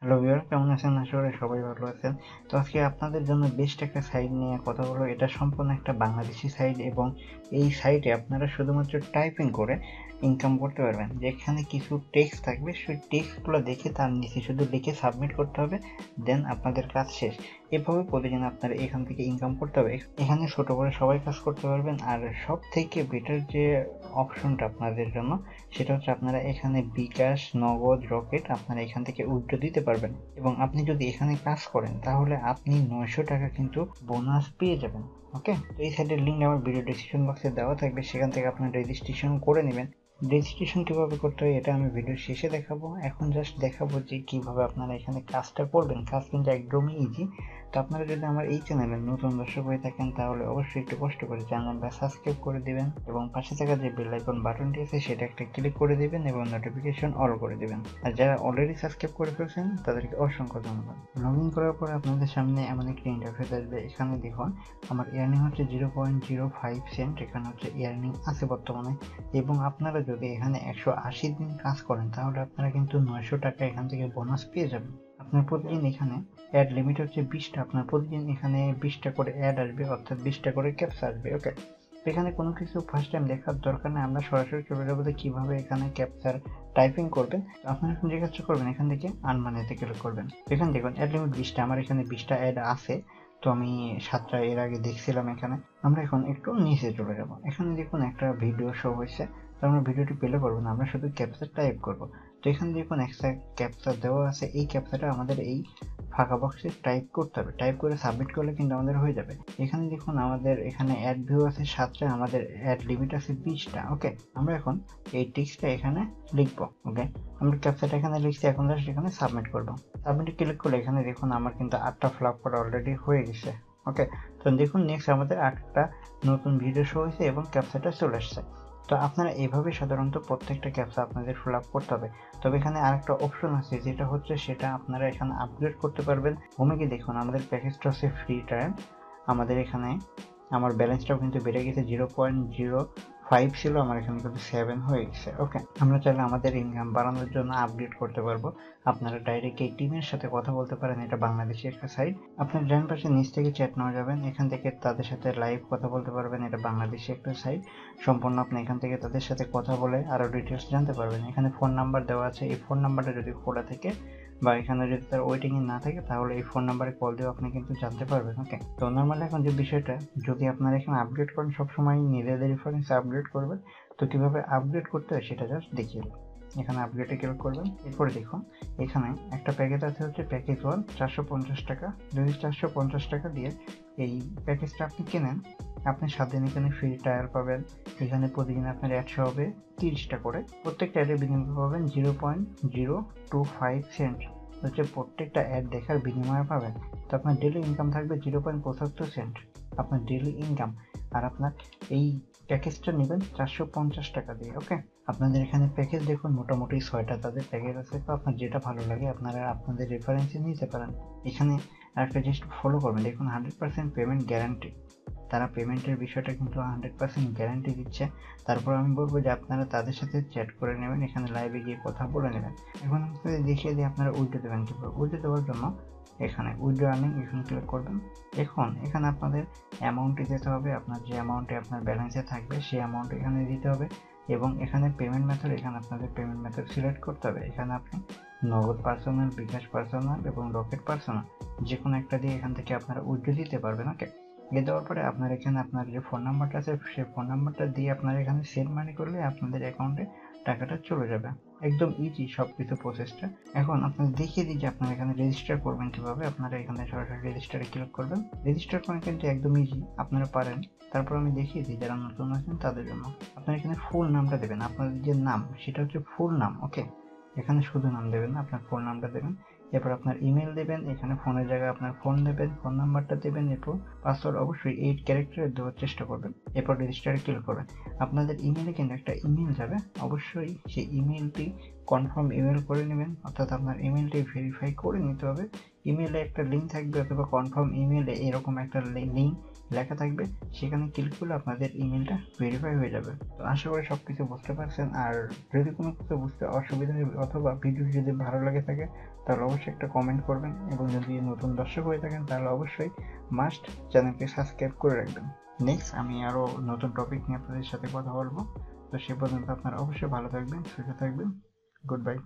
Hello viewer, কেমন আছেন? আশা করি সবাই ভালো আছেন। তো আজকে আপনাদের জন্য বেস্ট একটা সাইট নিয়ে কথা বলবো। এটা সম্পূর্ণ একটা বাংলাদেশি সাইট এবং এই সাইটে আপনারা শুধুমাত্র টাইপিং করে ইনকাম করতে পারবেন। যেখানে কিছু টেক্সট থাকবে, সেই টেক্সটগুলো দেখে তার নিচে শুধু লিখে সাবমিট করতে হবে, দেন আপনাদের কাজ শেষ। এভাবে প্রতিদিন আপনারা এখান থেকে ইনকাম করতে হবে। এখানে ছোট বড় সবাই কাজ করতে পারবেন। আর সব থেকে বেটার যে অপশনটা আপনাদের জন্য, সেটা হচ্ছে আপনারা এখানে বিকাশ, নগদ, রকেট আপনারা এখান থেকে উইথড্র দিতে পারবেন এবং আপনি যদি এখানে কাজ করেন তাহলে আপনি 900 টাকা কিন্তু বোনাস পেয়ে যাবেন। ওকে, তো এই সাইটের লিঙ্ক আমার ভিডিও ডেসক্রিপশন বক্সে দেওয়া থাকবে, সেখান থেকে আপনার রেজিস্ট্রেশন করে নেবেন। রেজিস্ট্রেশন কিভাবে করতে হয় এটা আমি ভিডিওর শেষে দেখাবো। এখন জাস্ট দেখাবো যে কিভাবে আপনারা এখানে কাজটা করবেন। কাজ কিন্তু একদমই ইজি। তো আপনারা যদি আমার এই চ্যানেলে নতুন দর্শক হয়ে থাকেন তাহলে অবশ্যই একটু কষ্ট করে চ্যানেলটা সাবস্ক্রাইব করে দিবেন এবং পাশে থাকা যে বেল আইকন বাটনটি আছে সেটা একটা ক্লিক করে দিবেন এবং নোটিফিকেশন অল করে দিবেন। আর যারা অলরেডি সাবস্ক্রাইব করে ফেলছেন তাদেরকে অসংখ্য ধন্যবাদ। লগ ইন করার পর আপনাদের সামনে এমন একটি ইন্টারফেস আসবে। এখানে দেখুন আমার ইয়ার্নিং হচ্ছে 0.05 সেন্ট। এখানে হচ্ছে ইয়ার্নিং আছে বর্তমানে এবং আপনারা যদি এখানে 180 দিন কাজ করেন তাহলে আপনারা কিন্তু 900 টাকা এখান থেকে বোনাস পেয়ে যাবেন। আপনার প্রতিদিন এখানে অ্যাড লিমিট হচ্ছে 20টা। আপনার প্রতিদিন এখানে 20টা করে অ্যাড আসবে, অর্থাৎ 20টা করে ক্যাপচা আসবে। ওকে, এখানে কোনো কিছু ফার্স্ট টাইম দেখার দরকার নেই, আমরা সরাসরি চলে যাবো যে কীভাবে এখানে ক্যাপচার টাইপিং করবেন। তো আপনারা এখন যে কাজটা করবেন, এখান থেকে আর্ন মানিতে ক্লিক করবেন। এখানে দেখুন অ্যাড লিমিট 20টা, আমার এখানে 20টা অ্যাড আছে। তো আমি 7টা এর আগে দেখছিলাম এখানে। আমরা এখন একটু নিচে চলে যাব। এখানে দেখুন একটা ভিডিও শো হয়েছে। তো আমরা ভিডিওটি প্লে করবো না, আমরা শুধু ক্যাপচার টাইপ করবো। তো এখানে দেখুন একটা ক্যাপচা দেওয়া আছে। এই ক্যাপচাটা আমাদের এই ফাঁকা বক্সে টাইপ করতে হবে। টাইপ করে সাবমিট করলে কিন্তু আমাদের হয়ে যাবে। এখানে দেখুন আমাদের এখানে অ্যাড ভিউ আছে 7টা, আমাদের অ্যাড লিমিট আছে 20টা। ওকে, আমরা এখন এই টেক্সটটা এখানে লিখবো। ওকে, আমরা ক্যাপচাটা এখানে লিখছি, এখন জাস্ট এখানে সাবমিট করবো। সাবমিটে ক্লিক করলে এখানে দেখুন আমার কিন্তু 8টা ফ্লাপ করা অলরেডি হয়ে গেছে। ওকে, তো দেখুন নেক্সট আমাদের 8টা নতুন ভিডিও শো হয়েছে এবং ক্যাপচাটা চলে আসছে। তো আপনারা এইভাবে সাধারণত প্রত্যেকটা ক্যাপচা আপনাদের ফিল আপ করতে হবে। তবে এখানে আরেকটা অপশন আছে, যেটা হচ্ছে সেটা আপনারা এখানে আপগ্রেড করতে পারবেন। হোমে গিয়ে দেখুন আমাদের প্যাকেজটা হচ্ছে ফ্রি ট্রায়াল। আমাদের এখানে আমার ব্যালেন্সটাও কিন্তু বেড়ে গেছে। 0.05 ছিল, আমার এখানে কিন্তু 7 হয়ে গেছে। ওকে, আমরা চাইলে আমাদের ইনকাম বাড়ানোর জন্য আপগ্রেড করতে পারবো। আপনারা ডাইরেক্ট এই টিমের সাথে কথা বলতে পারেন। এটা বাংলাদেশি একটা সাইট। আপনার ডান পাশে নিচ থেকে চ্যাট নেওয়া যাবেন, এখান থেকে তাদের সাথে লাইভ কথা বলতে পারবেন। এটা বাংলাদেশি একটা সাইট। সম্পূর্ণ আপনি এখান থেকে তাদের সাথে কথা বলে আরও ডিটেলস জানতে পারবেন। এখানে ফোন নাম্বার দেওয়া আছে। এই ফোন নাম্বারটা যদি খোলা থাকে বা এখানে যদি তার ওয়েটিংয়ে না থাকে তাহলে এই ফোন নাম্বারে কল দিয়ে আপনি কিন্তু জানতে পারবেন। ওকে, তো নর্মালি এখন যে বিষয়টা, যদি আপনারা এখানে আপগ্রেড করেন সবসময় নিজেদের রেফারেন্সে আপগ্রেড করবেন। তো কীভাবে আপগ্রেড করতে হয় সেটা জাস্ট দেখিয়ে দেবো। এখানে আপগ্রেডে ক্লিক করবেন। এরপরে দেখুন এখানে একটা প্যাকেজ আছে, হচ্ছে প্যাকেজ 1 450 টাকা। যদি 450 টাকা দিয়ে এই প্যাকেজটা আপনি কেনেন, আপনি 7 দিন এখানে ফ্রি ট্রায়াল পাবেন। এখানে প্রতিদিন আপনার অ্যাডশো হবে 30টা করে। প্রত্যেকটা অ্যাডের বিনিময়ে পাবেন 0.025 সেন্ট, হচ্ছে প্রত্যেকটা অ্যাড দেখার বিনিময়ে পাবেন। তো আপনার ডেলি ইনকাম থাকবে 0.75 সেন্ট, আপনার ডেলি ইনকাম। আর আপনার এই প্যাকেজটা নেবেন 450 টাকা দিয়ে। ওকে, আপনাদের এখানে প্যাকেজ দেখুন মোটামুটি 6টা তাদের প্যাকেজ আছে। তো আপনার যেটা ভালো লাগে আপনারা আপনাদের রেফারেন্সে নিতে পারেন। এখানে আরেকটা জিনিস ফলো করবেন, দেখুন 100% পেমেন্ট গ্যারান্টি। তারা পেমেন্টের বিষয়টা কিন্তু 100% গ্যারান্টি দিচ্ছে। তারপর আমি বলবো যে আপনারা তাদের সাথে চ্যাট করে নেবেন, এখানে লাইভে গিয়ে কথা বলে নেবেন। এখন আপনাদের দেখিয়ে দিয়ে আপনারা উইথড্র দেবেন কীভাবে। উইথড্র দেওয়ার জন্য এখানে উইথড্র আর্নিং এখানে ক্লিক করবেন। এখন এখানে আপনাদের অ্যামাউন্টটি দিতে হবে, আপনার যে অ্যামাউন্টে আপনার ব্যালেন্সে থাকবে সেই অ্যামাউন্ট এখানে দিতে হবে এবং এখানে পেমেন্ট মেথড, এখানে আপনাদের পেমেন্ট মেথড সিলেক্ট করতে হবে। এখানে আপনি নগদ পার্সোনাল, বিকাশ পার্সোনাল এবং রকেট পার্সোনাল যে কোনো একটা দিয়ে এখান থেকে আপনারা উইথড্র দিতে পারবেন। ওকে, দিয়ে দেওয়ার পরে আপনার এখানে আপনার যে ফোন নাম্বারটা আছে সেই ফোন নাম্বারটা দিয়ে আপনারা এখানে সেন্ড মানি করলে আপনাদের অ্যাকাউন্টে টাকাটা চলে যাবে। একদম ইজি সব কিছু প্রসেসটা। এখন আপনাদের দেখিয়ে দিই যে আপনারা এখানে রেজিস্টার করবেন কীভাবে। আপনারা এখানে সরাসরি রেজিস্টারে ক্লিক করবেন। রেজিস্টার করা কিন্তু একদম ইজি, আপনারা পারেন। তারপর আমি দেখিয়ে দিই যারা নতুন আছেন তাদের জন্য। আপনারা এখানে ফুল নামটা দেবেন, আপনাদের যে নাম সেটা হচ্ছে ফুল নাম। ওকে, এখানে শুধু নাম দেবেন না, আপনার ফুল নামটা দেবেন। এরপর আপনার ইমেল দেবেন, এখানে ফোনের জায়গায় আপনার ফোন দেবেন, ফোন নাম্বারটা দেবেন। এরপর পাসওয়ার্ড অবশ্যই 8 ক্যারেক্টারের দেওয়ার চেষ্টা করবেন। এরপর রেজিস্টারে ক্লিক করবেন। আপনাদের ইমেলে কিন্তু একটা ইমেল যাবে, অবশ্যই সেই ইমেলটি কনফার্ম ইমেল করে নেবেন, অর্থাৎ আপনার ইমেলটি ভেরিফাই করে নিতে হবে। ইমেলে একটা লিঙ্ক থাকবে অথবা কনফার্ম ইমেলে এরকম একটা লিঙ্ক লেখা থাকবে, সেখানে ক্লিক করলে আপনাদের ইমেলটা ভেরিফাই হয়ে যাবে। তো আশা করি সব কিছু বুঝতে পারছেন। আর যদি কোনো কিছু বুঝতে অসুবিধা হয় অথবা ভিডিও যদি ভালো লাগে থাকে তাহলে অবশ্যই একটা কমেন্ট করবেন, এবং যদি নতুন দর্শক হয়ে থাকেন তাহলে অবশ্যই মাস্ট চ্যানেলটি সাবস্ক্রাইব করে রাখবেন। নেক্সট আমি আরও নতুন টপিক নিয়ে আপনাদের সাথে কথা বলবো। তো সে পর্যন্ত আপনারা অবশ্যই ভালো থাকবেন, সুস্থ থাকবেন। Good bye.